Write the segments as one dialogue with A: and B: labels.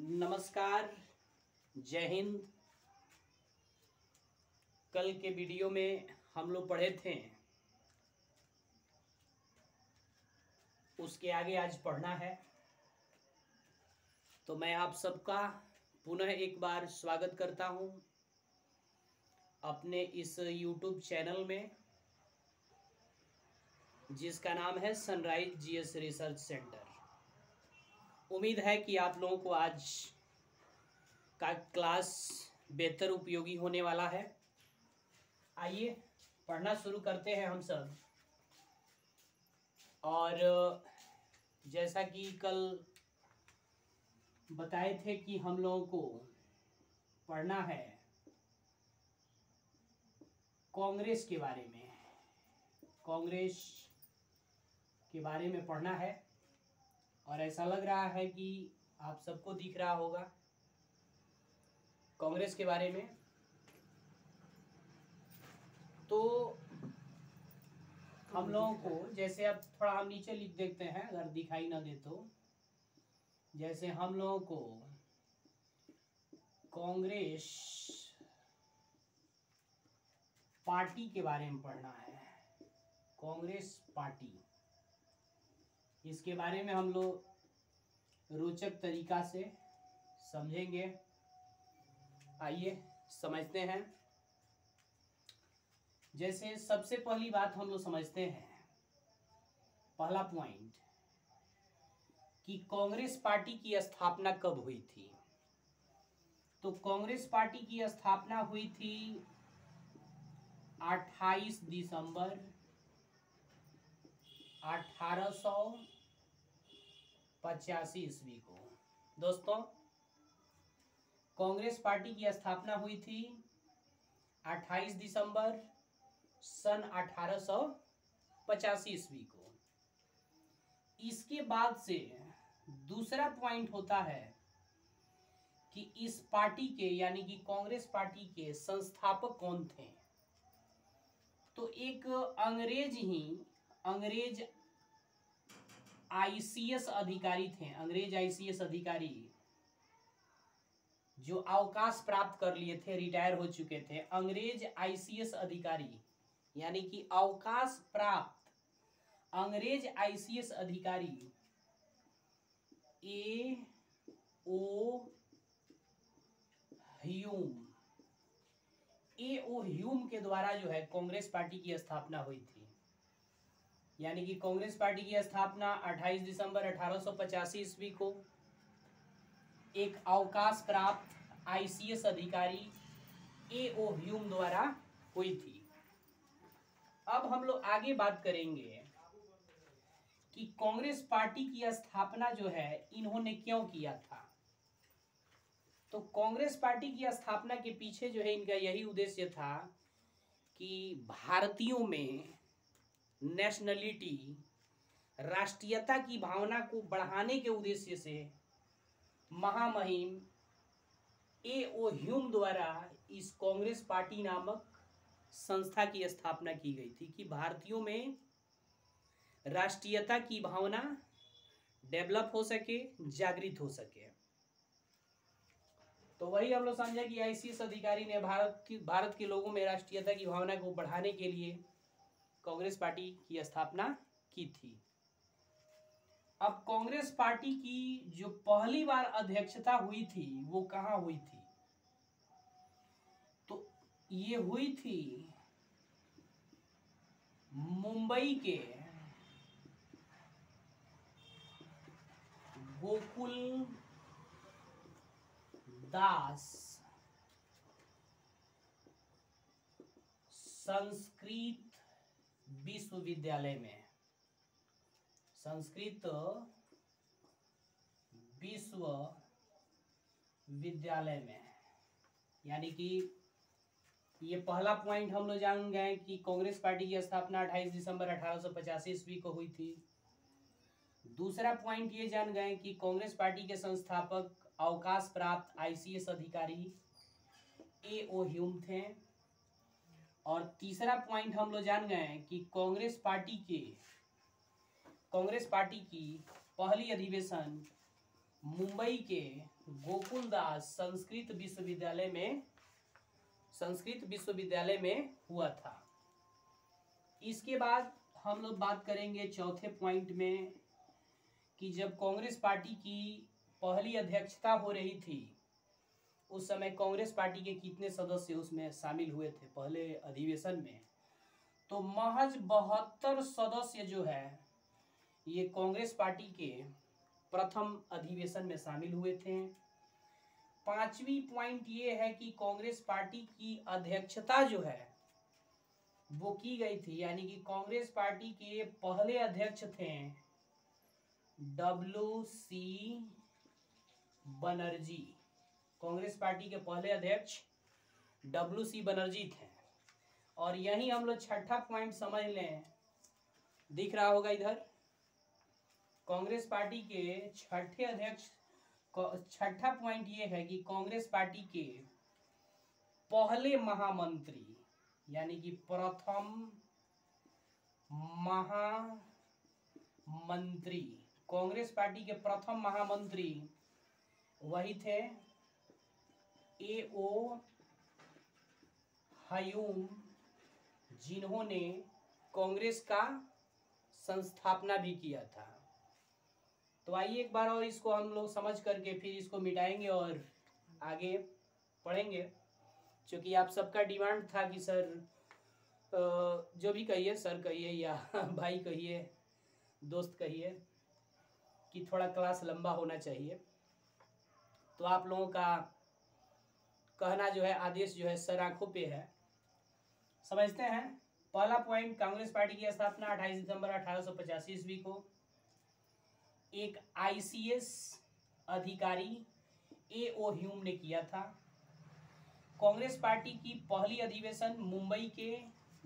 A: नमस्कार, जय हिंद। कल के वीडियो में हम लोग पढ़े थे, उसके आगे आज पढ़ना है। तो मैं आप सबका पुनः एक बार स्वागत करता हूं अपने इस YouTube चैनल में, जिसका नाम है सनराइज जीएस रिसर्च सेंटर। उम्मीद है कि आप लोगों को आज का क्लास बेहतर उपयोगी होने वाला है। आइए पढ़ना शुरू करते हैं हम सब। और जैसा कि कल बताए थे कि हम लोगों को पढ़ना है कांग्रेस के बारे में, कांग्रेस के बारे में पढ़ना है। और ऐसा लग रहा है कि आप सबको दिख रहा होगा कांग्रेस के बारे में। तो हम लोगों को, जैसे अब थोड़ा हम नीचे लिख देखते हैं अगर दिखाई ना दे तो, जैसे हम लोगों को कांग्रेस पार्टी के बारे में पढ़ना है। कांग्रेस पार्टी, इसके बारे में हम लोग रोचक तरीका से समझेंगे। आइए समझते हैं। जैसे सबसे पहली बात हम लोग समझते हैं, पहला पॉइंट, कि कांग्रेस पार्टी की स्थापना कब हुई थी। तो कांग्रेस पार्टी की स्थापना हुई थी 28 दिसंबर 1885 ईस्वी को। दोस्तों, कांग्रेस पार्टी की स्थापना हुई थी 28 दिसंबर सन 1885 ईस्वी को। इसके बाद से दूसरा पॉइंट होता है कि इस पार्टी के, यानी कि कांग्रेस पार्टी के संस्थापक कौन थे। तो एक अंग्रेज आईसीएस अधिकारी थे, अंग्रेज आईसीएस अधिकारी जो अवकाश प्राप्त कर लिए थे, रिटायर हो चुके थे। अंग्रेज आईसीएस अधिकारी यानी कि अवकाश प्राप्त अंग्रेज आईसीएस अधिकारी ए.ओ. ह्यूम के द्वारा जो है कांग्रेस पार्टी की स्थापना हुई थी। यानी कि कांग्रेस पार्टी की स्थापना 28 दिसंबर 1885 ईस्वी को एक अवकाश प्राप्त आईसीएस अधिकारी ए.ओ. ह्यूम द्वारा हुई थी। अब हम लोग आगे बात करेंगे कि कांग्रेस पार्टी की स्थापना जो है इन्होंने क्यों किया था। तो कांग्रेस पार्टी की स्थापना के पीछे जो है इनका यही उद्देश्य था कि भारतीयों में नेशनलिटी, राष्ट्रीयता की भावना को बढ़ाने के उद्देश्य से महामहिम ए.ओ. ह्यूम द्वारा इस कांग्रेस पार्टी नामक संस्था की स्थापना की गई थी कि भारतीयों में राष्ट्रीयता की भावना डेवलप हो सके, जागृत हो सके। तो वही हम लोग समझे कि आईसीएस अधिकारी ने भारत के लोगों में राष्ट्रीयता की भावना को बढ़ाने के लिए कांग्रेस पार्टी की स्थापना की थी। अब कांग्रेस पार्टी की जो पहली बार अध्यक्षता हुई थी वो कहाँ हुई थी। तो ये हुई थी मुंबई के गोकुल दास संस्कृत विश्वविद्यालय में, संस्कृत विश्वविद्यालय में। यानी कि ये पहला पॉइंट हम लोग जान गए कि कांग्रेस पार्टी की स्थापना 28 दिसंबर 1885 ईस्वी को हुई थी। दूसरा पॉइंट ये जान गए कि कांग्रेस पार्टी के संस्थापक अवकाश प्राप्त आईसीएस अधिकारी ए.ओ. ह्यूम थे। और तीसरा पॉइंट हम लोग जान गए कि कांग्रेस पार्टी की पहली अधिवेशन मुंबई के गोकुलदास संस्कृत विश्वविद्यालय में हुआ था। इसके बाद हम लोग बात करेंगे चौथे पॉइंट में कि जब कांग्रेस पार्टी की पहली अध्यक्षता हो रही थी उस समय कांग्रेस पार्टी के कितने सदस्य उसमें शामिल हुए थे पहले अधिवेशन में, तो महज 72 सदस्य जो है ये कांग्रेस पार्टी के प्रथम अधिवेशन में शामिल हुए थे। पांचवी पॉइंट ये है कि कांग्रेस पार्टी की अध्यक्षता जो है वो की गई थी, यानी कि कांग्रेस पार्टी के पहले अध्यक्ष थे WC बनर्जी। कांग्रेस पार्टी के पहले अध्यक्ष WC बनर्जी थे। और यही हम लोग छठा पॉइंट समझ लें, दिख रहा होगा इधर, कांग्रेस पार्टी के छठे अध्यक्ष, छठा पॉइंट ये है कि कांग्रेस पार्टी के पहले महामंत्री यानी कि प्रथम महामंत्री, कांग्रेस पार्टी के प्रथम महामंत्री वही थे A.O. ह्यूम, जिन्होंने कांग्रेस का संस्थापना भी किया था। तो आइए एक बार और इसको हम लोग समझ करके फिर इसको मिटाएंगे और आगे पढ़ेंगे, क्योंकि आप सबका डिमांड था कि सर जो भी कहिए, सर कहिए या भाई कहिए, दोस्त कहिए, कि थोड़ा क्लास लंबा होना चाहिए। तो आप लोगों का कहना जो है, आदेश जो है सर आंखों पे है। समझते हैं। पहला पॉइंट, कांग्रेस पार्टी की स्थापना 28 दिसंबर 1885 ईस्वी को एक ICS अधिकारी A.O. ह्यूम ने किया था। कांग्रेस पार्टी की पहली अधिवेशन मुंबई के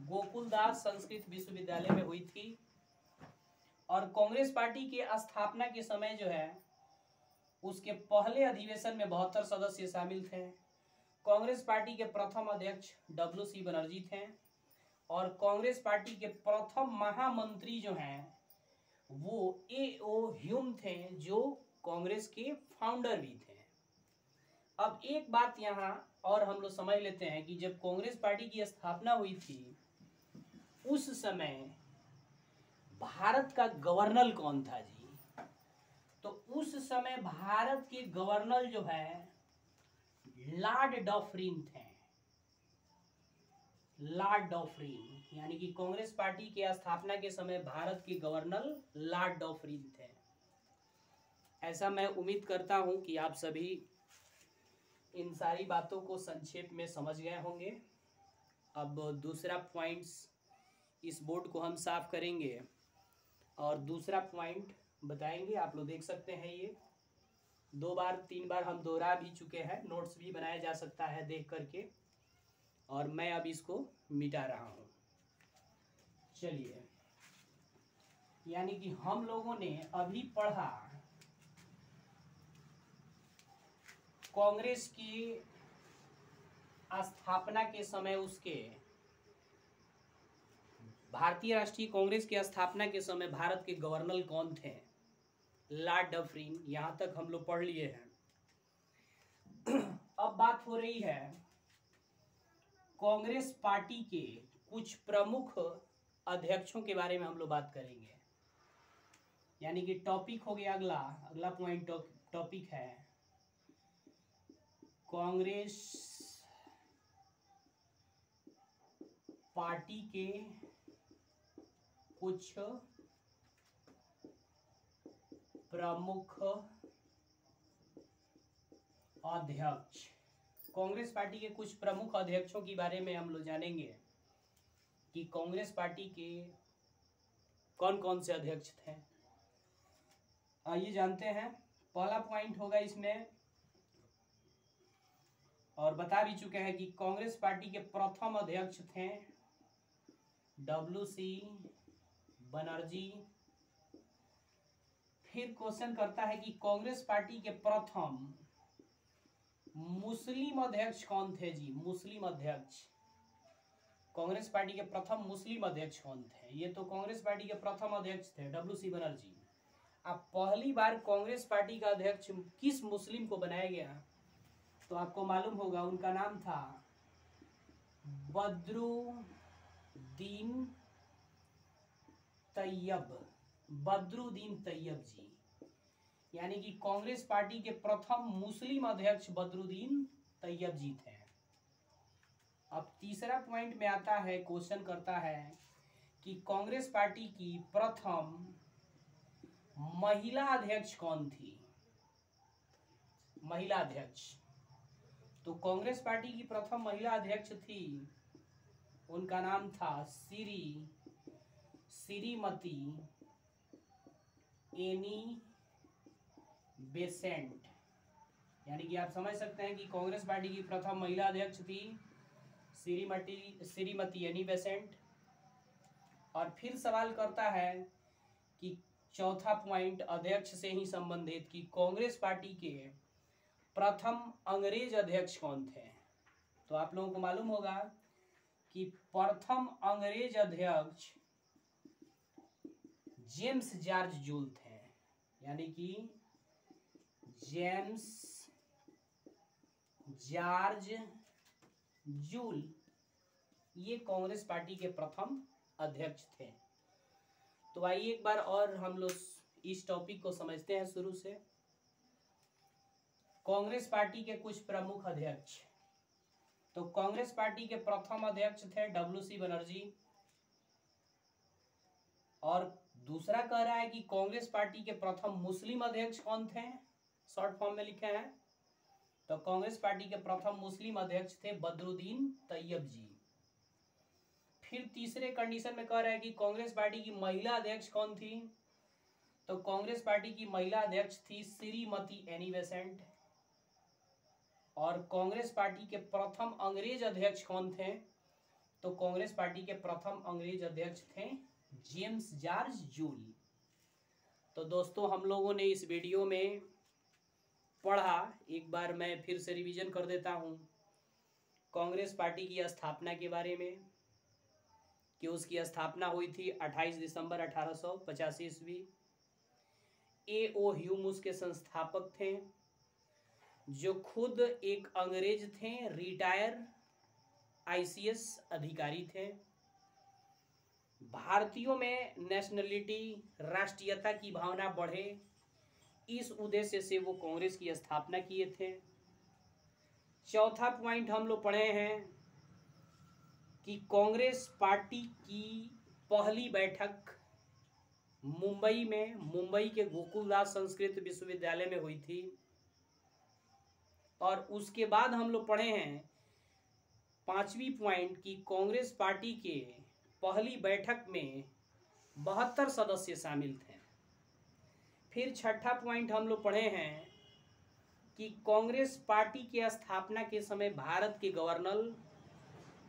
A: गोकुलदास संस्कृत विश्वविद्यालय में हुई थी। और कांग्रेस पार्टी के स्थापना के समय जो है उसके पहले अधिवेशन में 72 सदस्य शामिल थे। कांग्रेस पार्टी के प्रथम अध्यक्ष WC बनर्जी थे और कांग्रेस पार्टी के प्रथम महामंत्री जो हैं वो A.O. ह्यूम थे, जो कांग्रेस के फाउंडर भी थे। अब एक बात यहाँ और हम लोग समझ लेते हैं कि जब कांग्रेस पार्टी की स्थापना हुई थी उस समय भारत का गवर्नर कौन था जी? तो उस समय भारत के गवर्नर जो है लॉर्ड डॉफ्रिन थे। लॉर्ड डॉफ्रिन, यानी कि कांग्रेस पार्टी के स्थापना के समय भारत के गवर्नर लॉर्ड डॉफ्रिन थे। ऐसा मैं उम्मीद करता हूं कि आप सभी इन सारी बातों को संक्षेप में समझ गए होंगे। अब दूसरा पॉइंट्स, इस बोर्ड को हम साफ करेंगे और दूसरा पॉइंट बताएंगे। आप लोग देख सकते हैं ये 2 बार 3 बार हम दोहरा भी चुके हैं, नोट्स भी बनाया जा सकता है देख करके, और मैं अब इसको मिटा रहा हूं। चलिए, यानी कि हम लोगों ने अभी पढ़ा कांग्रेस की स्थापना के समय, उसके भारतीय राष्ट्रीय कांग्रेस की स्थापना के समय भारत के गवर्नर कौन थे? लॉर्ड डॉफ्रिन। यहां तक हम लोग पढ़ लिए हैं। अब बात हो रही है कांग्रेस पार्टी के कुछ प्रमुख अध्यक्षों के बारे में हम लोग बात करेंगे। यानी कि टॉपिक हो गया अगला पॉइंट टॉपिक है कांग्रेस पार्टी के कुछ प्रमुख अध्यक्ष। कांग्रेस पार्टी के कुछ प्रमुख अध्यक्षों के बारे में हम लोग जानेंगे कि कांग्रेस पार्टी के कौन कौन से अध्यक्ष थे। आइए जानते हैं। पहला पॉइंट होगा इसमें, और बता भी चुके हैं कि कांग्रेस पार्टी के प्रथम अध्यक्ष थे WC बनर्जी। फिर क्वेश्चन करता है कि कांग्रेस पार्टी के प्रथम मुस्लिम अध्यक्ष कौन थे जी? मुस्लिम अध्यक्ष, कांग्रेस पार्टी के प्रथम मुस्लिम अध्यक्ष कौन थे? ये तो कांग्रेस पार्टी के प्रथम अध्यक्ष थे WC बनर्जी। अब पहली बार कांग्रेस पार्टी का अध्यक्ष किस मुस्लिम को बनाया गया, तो आपको मालूम होगा उनका नाम था बदरुद्दीन तैयब। बदरुद्दीन तैयब जी, यानी कि कांग्रेस पार्टी के प्रथम मुस्लिम अध्यक्ष बदरुद्दीन तैयब जी थे। अब तीसरा पॉइंट में आता है, क्वेश्चन करता है कि कांग्रेस पार्टी की प्रथम महिला अध्यक्ष कौन थी। महिला अध्यक्ष, तो कांग्रेस पार्टी की प्रथम महिला अध्यक्ष थी, उनका नाम था श्रीमती एनी बेसेंट। यानी कि आप समझ सकते हैं कि कांग्रेस पार्टी की प्रथम महिला अध्यक्ष थी श्रीमती एनी बेसेंट। और फिर सवाल करता है कि चौथा पॉइंट अध्यक्ष से ही संबंधित, कि कांग्रेस पार्टी के प्रथम अंग्रेज अध्यक्ष कौन थे। तो आप लोगों को मालूम होगा कि प्रथम अंग्रेज अध्यक्ष जेम्स जॉर्ज जूल थे, यानी कि जेम्स जॉर्ज जूल, ये कांग्रेस पार्टी के प्रथम अध्यक्ष थे। तो आइए एक बार और हम लोग इस टॉपिक को समझते हैं शुरू से। कांग्रेस पार्टी के कुछ प्रमुख अध्यक्ष, तो कांग्रेस पार्टी के प्रथम अध्यक्ष थे WC बनर्जी। और दूसरा कह रहा है कि कांग्रेस पार्टी के प्रथम मुस्लिम अध्यक्ष कौन थे, शॉर्ट फॉर्म में लिखे हैं, तो कांग्रेस पार्टी के प्रथम मुस्लिम अध्यक्ष थे बदरुद्दीन तैयब जी। फिर तीसरे कंडीशन में कह रहा है कि कांग्रेस पार्टी की महिला अध्यक्ष कौन थी, तो कांग्रेस पार्टी की महिला अध्यक्ष थी श्रीमती एनी बेसेंट। और कांग्रेस पार्टी के प्रथम अंग्रेज अध्यक्ष कौन थे, तो कांग्रेस पार्टी के प्रथम अंग्रेज अध्यक्ष थे जेम्स जॉर्ज जूल। तो दोस्तों हम लोगों ने इस वीडियो में पढ़ा, एक बार मैं फिर से रिवीजन कर देता हूं, कांग्रेस पार्टी की स्थापना के बारे में, कि उसकी स्थापना हुई थी 28 दिसंबर 1885 ईस्वी। A.O. ह्यूम उसके संस्थापक थे, जो खुद एक अंग्रेज थे, रिटायर ICS अधिकारी थे। भारतीयों में नेशनलिटी, राष्ट्रीयता की भावना बढ़े, इस उद्देश्य से वो कांग्रेस की स्थापना किए थे। चौथा पॉइंट हम लोग पढ़े हैं कि कांग्रेस पार्टी की पहली बैठक मुंबई में, मुंबई के गोकुलदास संस्कृत विश्वविद्यालय में हुई थी। और उसके बाद हम लोग पढ़े हैं पांचवी पॉइंट की कांग्रेस पार्टी के पहली बैठक में 72 सदस्य शामिल थे। फिर छठा पॉइंट हम लोग पढ़े हैं कि कांग्रेस पार्टी के स्थापना के समय भारत के गवर्नर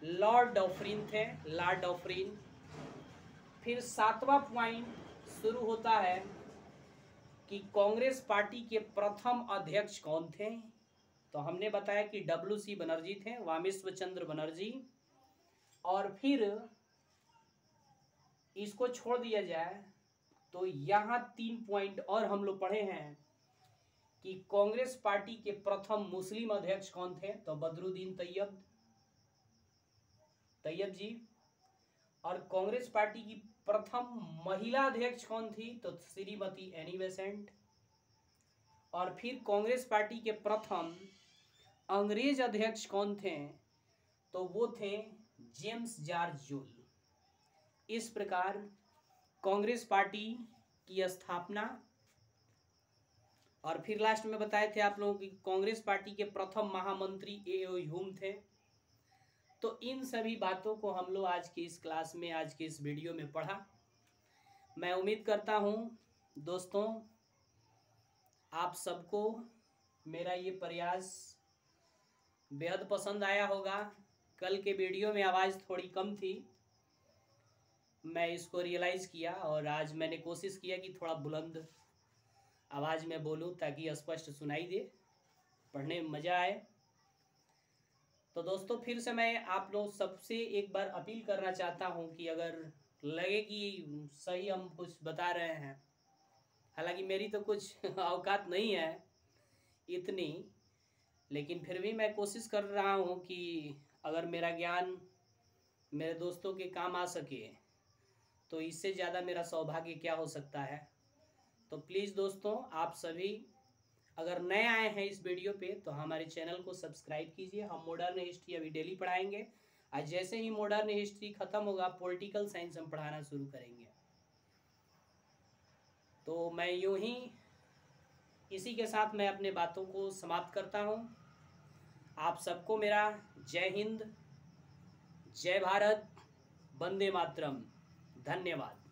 A: लॉर्ड डॉफ्रिन थे, लॉर्ड डॉफ्रिन। फिर सातवां पॉइंट शुरू होता है कि कांग्रेस पार्टी के प्रथम अध्यक्ष कौन थे, तो हमने बताया कि WC बनर्जी थे, वामेश्वर चंद्र बनर्जी। और फिर इसको छोड़ दिया जाए तो यहाँ 3 पॉइंट और हम लोग पढ़े हैं कि कांग्रेस पार्टी के प्रथम मुस्लिम अध्यक्ष कौन थे, तो बदरुद्दीन तैयब जी। और कांग्रेस पार्टी की प्रथम महिला अध्यक्ष कौन थी, तो श्रीमती एनी बेसेंट। और फिर कांग्रेस पार्टी के प्रथम अंग्रेज अध्यक्ष कौन थे, तो वो थे जेम्स जॉर्ज जूल। इस प्रकार कांग्रेस पार्टी की स्थापना। और फिर लास्ट में बताए थे आप लोगों की कांग्रेस पार्टी के प्रथम महामंत्री A.O. ह्यूम थे। तो इन सभी बातों को हम लोग आज की इस क्लास में, आज के इस वीडियो में पढ़ा। मैं उम्मीद करता हूं दोस्तों आप सबको मेरा ये प्रयास बेहद पसंद आया होगा। कल के वीडियो में आवाज़ थोड़ी कम थी, मैं इसको रियलाइज़ किया और आज मैंने कोशिश किया कि थोड़ा बुलंद आवाज़ में बोलूं ताकि स्पष्ट सुनाई दे, पढ़ने में मज़ा आए। तो दोस्तों फिर से मैं आप लोग सबसे एक बार अपील करना चाहता हूं कि अगर लगे कि सही हम कुछ बता रहे हैं, हालांकि मेरी तो कुछ औकात नहीं है इतनी, लेकिन फिर भी मैं कोशिश कर रहा हूँ कि अगर मेरा ज्ञान मेरे दोस्तों के काम आ सके तो इससे ज़्यादा मेरा सौभाग्य क्या हो सकता है। तो प्लीज़ दोस्तों, आप सभी अगर नए आए हैं इस वीडियो पे तो हमारे चैनल को सब्सक्राइब कीजिए। हम मॉडर्न हिस्ट्री अभी डेली पढ़ाएंगे, और जैसे ही मॉडर्न हिस्ट्री ख़त्म होगा पॉलिटिकल साइंस हम पढ़ाना शुरू करेंगे। तो मैं यूं ही इसी के साथ मैं अपने बातों को समाप्त करता हूं। आप सबको मेरा जय हिंद, जय भारत, वंदे मातरम, धन्यवाद।